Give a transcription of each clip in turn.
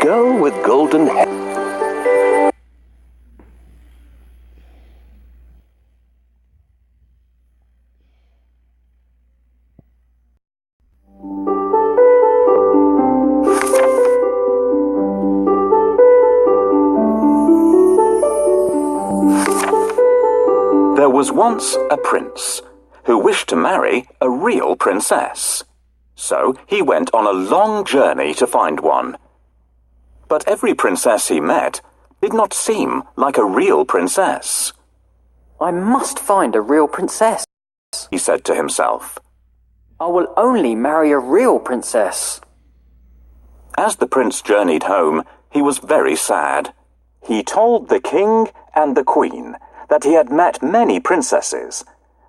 girl with golden hair. There was once a prince who wished to marry a real princess. So he went on a long journey to find one. But every princess he met did not seem like a real princess. I must find a real princess, he said to himself. I will only marry a real princess. As the prince journeyed home, he was very sad. He told the king and the queen that he had met many princesses,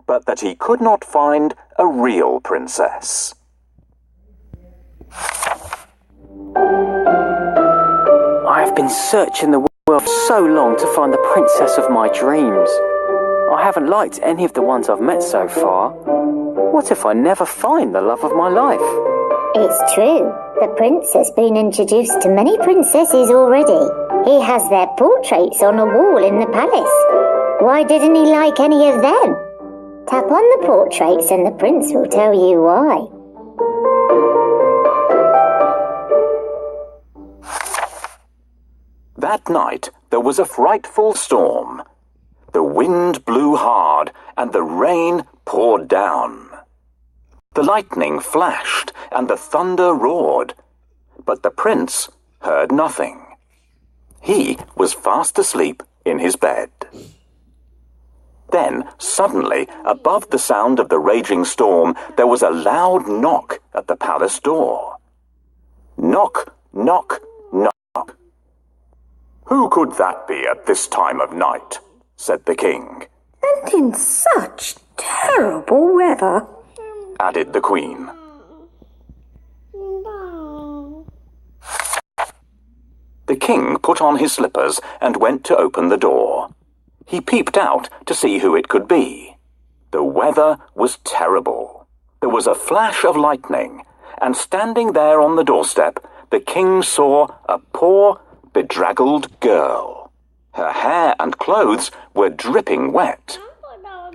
but that he could not find a real princess. I have been searching the world for so long to find the princess of my dreams. I haven't liked any of the ones I've met so far. What if I never find the love of my life? It's true. The prince has been introduced to many princesses already. He has their portraits on a wall in the palace. Why didn't he like any of them? Tap on the portraits and the prince will tell you why. That night there was a frightful storm. The wind blew hard and the rain poured down. The lightning flashed and the thunder roared, but the prince heard nothing. He was fast asleep in his bed. Then, suddenly, above the sound of the raging storm, there was a loud knock at the palace door. Knock, knock, knock. "Who could that be at this time of night?" said the king. "And in such terrible weather," added the queen. The king put on his slippers and went to open the door. He peeped out to see who it could be. The weather was terrible. There was a flash of lightning, and standing there on the doorstep, the king saw a poor, bedraggled girl. Her hair and clothes were dripping wet,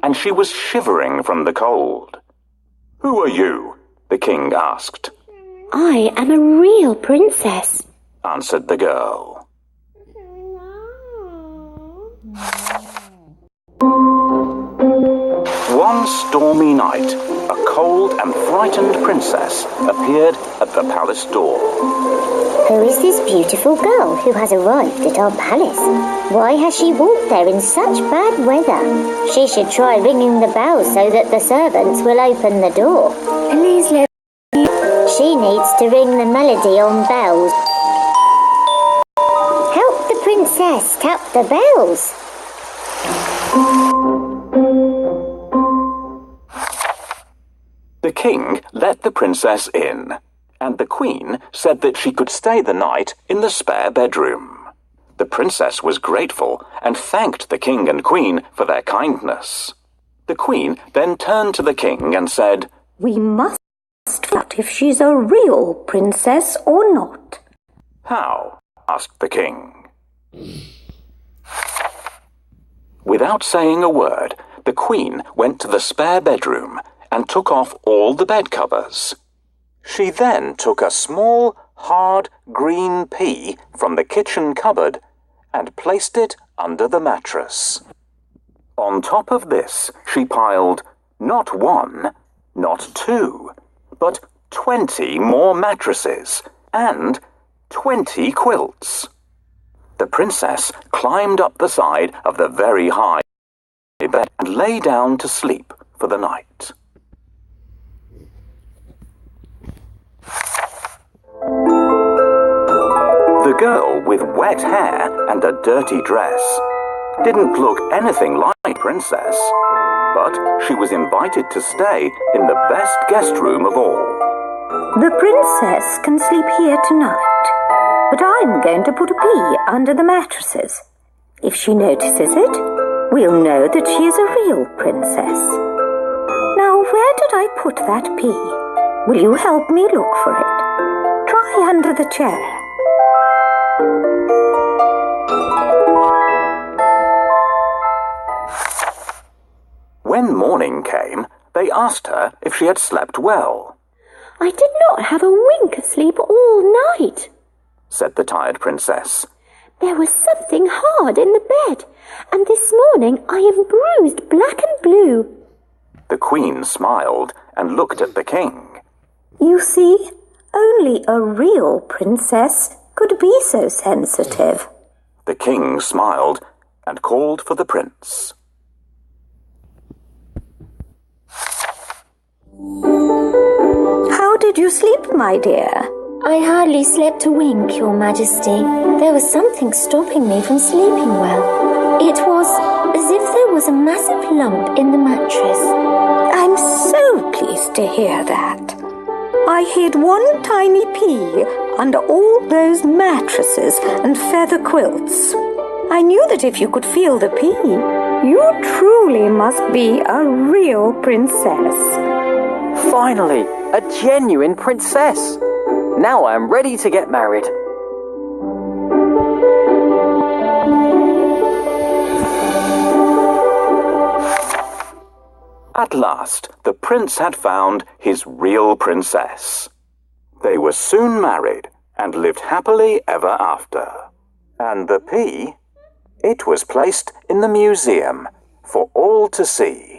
and she was shivering from the cold. "Who are you?" the king asked. I am a real princess, answered the girl. One stormy night, a cold and frightened princess appeared at the palace door. Who is this beautiful girl who has arrived at our palace? Why has she walked there in such bad weather? She should try ringing the bell so that the servants will open the door. Please let me. She needs to ring the melody on bells. Help the princess tap the bells. The king let the princess in, and the queen said that she could stay the night in the spare bedroom. The princess was grateful and thanked the king and queen for their kindness. The queen then turned to the king and said, "We must find out if she's a real princess or not." "How?" asked the king. Without saying a word, the queen went to the spare bedroom and took off all the bed covers. She then took a small, hard, green pea from the kitchen cupboard and placed it under the mattress. On top of this, she piled not one, not two, but 20 more mattresses and 20 quilts. The princess climbed up the side of the very high bed and lay down to sleep for the night. The girl with wet hair and a dirty dress didn't look anything like Princess, but she was invited to stay in the best guest room of all. "The princess can sleep here tonight, but I'm going to put a pea under the mattresses. If she notices it, we'll know that she is a real princess. Now, where did I put that pea? Will you help me look for it? Try under the chair." When morning came, they asked her if she had slept well. I did not have a wink of sleep all night, said the tired princess. There was something hard in the bed, and this morning I am bruised black and blue. The queen smiled and looked at the king. You see, only a real princess could be so sensitive. The king smiled and called for the prince. How did you sleep, my dear? I hardly slept a wink, Your Majesty. There was something stopping me from sleeping well. It was as if there was a massive lump in the mattress. I'm so pleased to hear that. I hid one tiny pea under all those mattresses and feather quilts. I knew that if you could feel the pea, you truly must be a real princess. Finally, a genuine princess. Now I am ready to get married. At last, the prince had found his real princess. They were soon married and lived happily ever after. And the pea, it was placed in the museum for all to see.